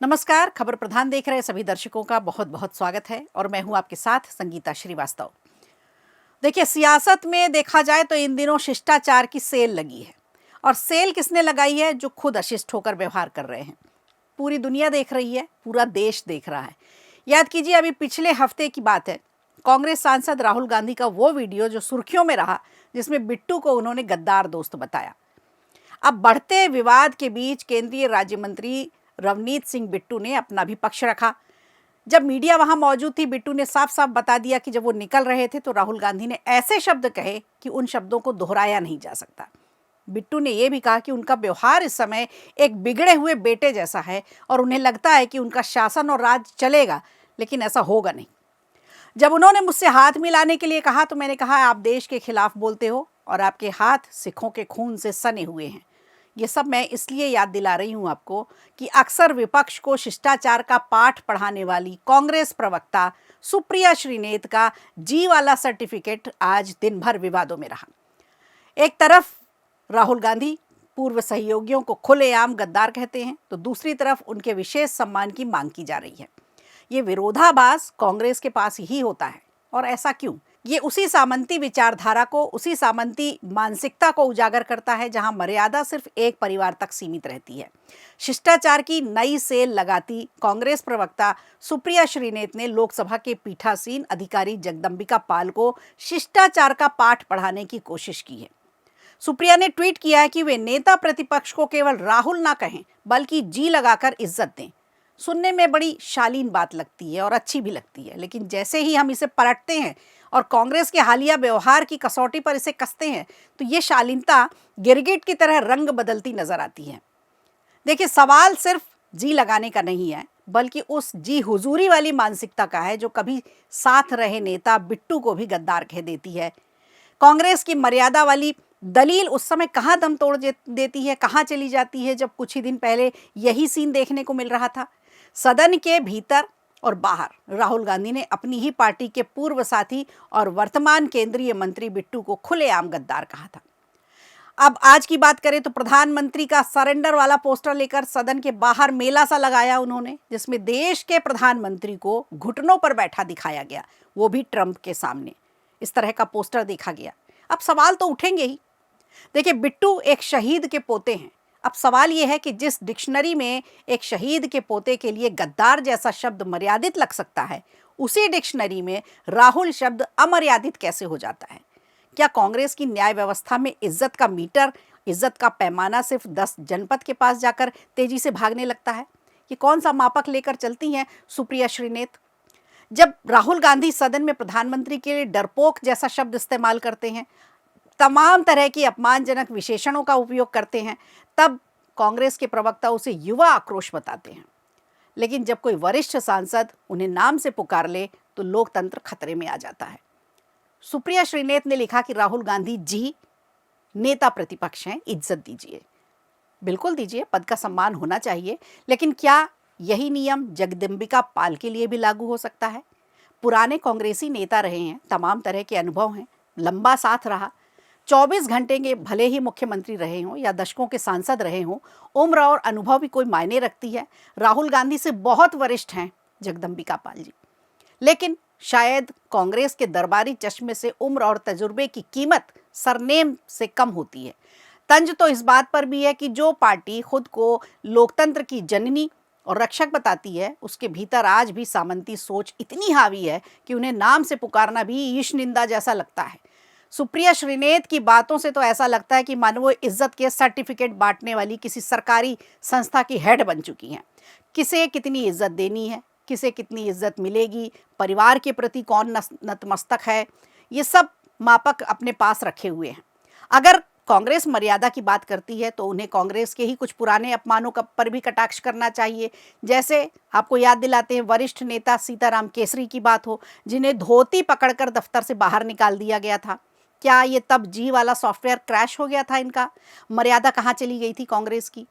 नमस्कार। खबर प्रधान देख रहे सभी दर्शकों का बहुत बहुत स्वागत है और मैं हूं आपके साथ संगीता श्रीवास्तव। देखिए, सियासत में देखा जाए तो इन दिनों शिष्टाचार की सेल लगी है। और सेल किसने लगाई है? जो खुद अशिष्ट होकर व्यवहार कर रहे हैं। पूरी दुनिया देख रही है, पूरा देश देख रहा है। याद कीजिए, अभी पिछले हफ्ते की बात है। कांग्रेस सांसद राहुल गांधी का वो वीडियो जो सुर्खियों में रहा, जिसमें बिट्टू को उन्होंने गद्दार दोस्त बताया। अब बढ़ते विवाद के बीच केंद्रीय राज्य मंत्री रवनीत सिंह बिट्टू ने अपना भी पक्ष रखा। जब मीडिया वहां मौजूद थी, बिट्टू ने साफ साफ बता दिया कि जब वो निकल रहे थे तो राहुल गांधी ने ऐसे शब्द कहे कि उन शब्दों को दोहराया नहीं जा सकता। बिट्टू ने यह भी कहा कि उनका व्यवहार इस समय एक बिगड़े हुए बेटे जैसा है और उन्हें लगता है कि उनका शासन और राज चलेगा, लेकिन ऐसा होगा नहीं। जब उन्होंने मुझसे हाथ मिलाने के लिए कहा तो मैंने कहा, आप देश के खिलाफ बोलते हो और आपके हाथ सिखों के खून से सने हुए हैं। ये सब मैं इसलिए याद दिला रही हूं आपको कि अक्सर विपक्ष को शिष्टाचार का पाठ पढ़ाने वाली कांग्रेस प्रवक्ता सुप्रिया श्रीनेत का जी वाला सर्टिफिकेट आज दिन भर विवादों में रहा। एक तरफ राहुल गांधी पूर्व सहयोगियों को खुलेआम गद्दार कहते हैं, तो दूसरी तरफ उनके विशेष सम्मान की मांग की जा रही है। ये विरोधाभास कांग्रेस के पास ही होता है। और ऐसा क्यों? ये उसी सामंती विचारधारा को, उसी सामंती मानसिकता को उजागर करता है जहां मर्यादा सिर्फ एक परिवार तक सीमित रहती है। शिष्टाचार की नई सेल लगाती कांग्रेस प्रवक्ता सुप्रिया श्रीनेत ने लोकसभा के पीठासीन अधिकारी जगदंबिका पाल को शिष्टाचार का पाठ पढ़ाने की कोशिश की है। सुप्रिया ने ट्वीट किया है कि वे नेता प्रतिपक्ष को केवल राहुल ना कहें, बल्कि जी लगाकर इज्जत दें। सुनने में बड़ी शालीन बात लगती है और अच्छी भी लगती है, लेकिन जैसे ही हम इसे पलटते हैं और कांग्रेस के हालिया व्यवहार की कसौटी पर इसे कसते हैं, तो ये शालीनता गिरगिट की तरह रंग बदलती नजर आती है। देखिए, सवाल सिर्फ जी लगाने का नहीं है, बल्कि उस जी हुजूरी वाली मानसिकता का है जो कभी साथ रहे नेता बिट्टू को भी गद्दार कह देती है। कांग्रेस की मर्यादा वाली दलील उस समय कहाँ दम तोड़ देती है, कहाँ चली जाती है, जब कुछ ही दिन पहले यही सीन देखने को मिल रहा था। सदन के भीतर और बाहर राहुल गांधी ने अपनी ही पार्टी के पूर्व साथी और वर्तमान केंद्रीय मंत्री बिट्टू को खुलेआम गद्दार कहा था। अब आज की बात करें तो प्रधानमंत्री का सरेंडर वाला पोस्टर लेकर सदन के बाहर मेला सा लगाया उन्होंने, जिसमें देश के प्रधानमंत्री को घुटनों पर बैठा दिखाया गया, वो भी ट्रंप के सामने। इस तरह का पोस्टर देखा गया। अब सवाल तो उठेंगे ही। देखिए, बिट्टू एक शहीद के पोते हैं। अब सवाल यह है कि जिस डिक्शनरी में एक शहीद के पोते के लिए गद्दार जैसा शब्द मर्यादित लग सकता है, उसी डिक्शनरी में राहुल शब्द अमर्यादित कैसे हो जाता है? क्या कांग्रेस की न्याय व्यवस्था में इज्जत का मीटर, इज्जत का पैमाना सिर्फ 10 जनपद के पास जाकर तेजी से भागने लगता है? ये कौन सा मापक लेकर चलती हैं सुप्रिया श्रीनेत? जब राहुल गांधी सदन में प्रधानमंत्री के लिए डरपोक जैसा शब्द इस्तेमाल करते हैं, तमाम तरह की अपमानजनक विशेषणों का उपयोग करते हैं, तब कांग्रेस के प्रवक्ता उसे युवा आक्रोश बताते हैं। लेकिन जब कोई वरिष्ठ सांसद उन्हें नाम से पुकार ले तो लोकतंत्र खतरे में आ जाता है। सुप्रिया श्रीनेत ने लिखा कि राहुल गांधी जी नेता प्रतिपक्ष हैं, इज्जत दीजिए। बिल्कुल दीजिए, पद का सम्मान होना चाहिए, लेकिन क्या यही नियम जगदंबिका पाल के लिए भी लागू हो सकता है? पुराने कांग्रेसी नेता रहे हैं, तमाम तरह के अनुभव हैं, लंबा साथ रहा। 24 घंटे के भले ही मुख्यमंत्री रहे हों या दशकों के सांसद रहे हों, उम्र और अनुभव भी कोई मायने रखती है। राहुल गांधी से बहुत वरिष्ठ हैं जगदंबिका पाल जी, लेकिन शायद कांग्रेस के दरबारी चश्मे से उम्र और तजुर्बे की कीमत सरनेम से कम होती है। तंज तो इस बात पर भी है कि जो पार्टी खुद को लोकतंत्र की जननी और रक्षक बताती है, उसके भीतर आज भी सामंती सोच इतनी हावी है कि उन्हें नाम से पुकारना भी ईश निंदा जैसा लगता है। सुप्रिया श्रीनेत की बातों से तो ऐसा लगता है कि मानो वो इज्जत के सर्टिफिकेट बांटने वाली किसी सरकारी संस्था की हेड बन चुकी हैं। किसे कितनी इज्जत देनी है, किसे कितनी इज्जत मिलेगी, परिवार के प्रति कौन नतमस्तक है, ये सब मापक अपने पास रखे हुए हैं। अगर कांग्रेस मर्यादा की बात करती है तो उन्हें कांग्रेस के ही कुछ पुराने अपमानों पर भी कटाक्ष करना चाहिए। जैसे आपको याद दिलाते हैं वरिष्ठ नेता सीताराम केसरी की बात हो, जिन्हें धोती पकड़कर दफ्तर से बाहर निकाल दिया गया था। क्या ये तब जी वाला सॉफ्टवेयर क्रैश हो गया था? इनका मर्यादा कहाँ चली गई थी कांग्रेस की?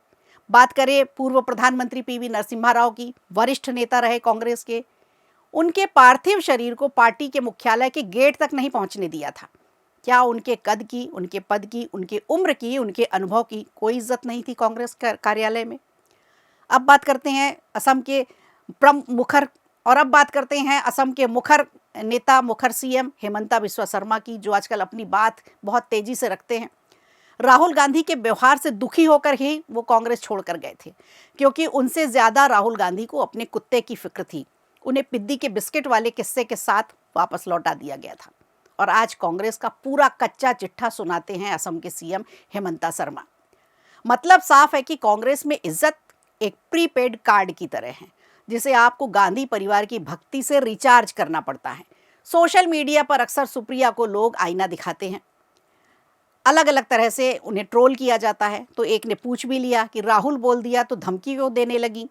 बात करें पूर्व प्रधानमंत्री पीवी नरसिम्हा राव की, वरिष्ठ नेता रहे कांग्रेस के, उनके पार्थिव शरीर को पार्टी के मुख्यालय के गेट तक नहीं पहुंचने दिया था। क्या उनके कद की, उनके पद की, उनके उम्र की, उनके अनुभव की कोई इज्जत नहीं थी कांग्रेस कार्यालय में? अब बात करते हैं असम के मुखर, और अब बात करते हैं असम के मुखर नेता, मुखर सीएम हेमंता बिस्वा शर्मा की, जो आजकल अपनी बात बहुत तेजी से रखते हैं। राहुल गांधी के व्यवहार से दुखी होकर ही वो कांग्रेस छोड़कर गए थे, क्योंकि उनसे ज़्यादा राहुल गांधी को अपने कुत्ते की फिक्र थी। उन्हें पिद्दी के बिस्किट वाले किस्से के साथ वापस लौटा दिया गया था, और आज कांग्रेस का पूरा कच्चा चिट्ठा सुनाते हैं असम के सीएम हेमंता शर्मा। मतलब साफ है कि कांग्रेस में इज्जत एक प्रीपेड कार्ड की तरह है, जिसे आपको गांधी परिवार की भक्ति से रिचार्ज करना पड़ता है। सोशल मीडिया पर अक्सर सुप्रिया को लोग आईना दिखाते हैं, अलग अलग तरह से उन्हें ट्रोल किया जाता है। तो एक ने पूछ भी लिया कि राहुल बोल दिया तो धमकी क्यों देने लगी?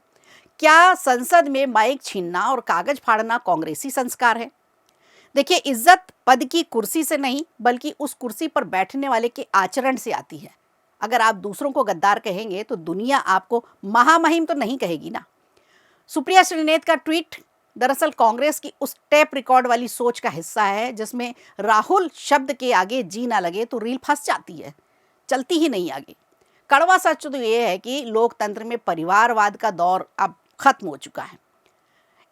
क्या संसद में माइक छीनना और कागज फाड़ना कांग्रेसी संस्कार है? देखिए, इज्जत पद की कुर्सी से नहीं, बल्कि उस कुर्सी पर बैठने वाले के आचरण से आती है। अगर आप दूसरों को गद्दार कहेंगे तो दुनिया आपको महामहिम तो नहीं कहेगी ना। सुप्रिया श्रीनेत का ट्वीट दरअसल कांग्रेस की उस टेप रिकॉर्ड वाली सोच का हिस्सा है, जिसमें राहुल शब्द के आगे जी ना लगे तो रील फंस जाती है, चलती ही नहीं आगे। कड़वा सच तो ये है कि लोकतंत्र में परिवारवाद का दौर अब खत्म हो चुका है।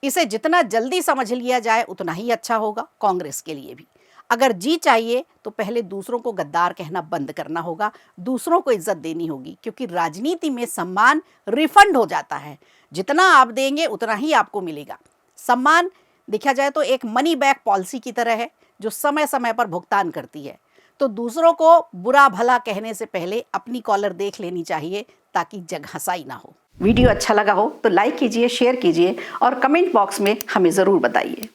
इसे जितना जल्दी समझ लिया जाए उतना ही अच्छा होगा कांग्रेस के लिए भी। अगर जी चाहिए तो पहले दूसरों को गद्दार कहना बंद करना होगा, दूसरों को इज्जत देनी होगी, क्योंकि राजनीति में सम्मान रिफंड हो जाता है। जितना आप देंगे उतना ही आपको मिलेगा। सम्मान देखा जाए तो एक मनी बैक पॉलिसी की तरह है, जो समय समय पर भुगतान करती है। तो दूसरों को बुरा भला कहने से पहले अपनी कॉलर देख लेनी चाहिए, ताकि जग हंसाई ना हो। वीडियो अच्छा लगा हो तो लाइक कीजिए, शेयर कीजिए और कमेंट बॉक्स में हमें ज़रूर बताइए।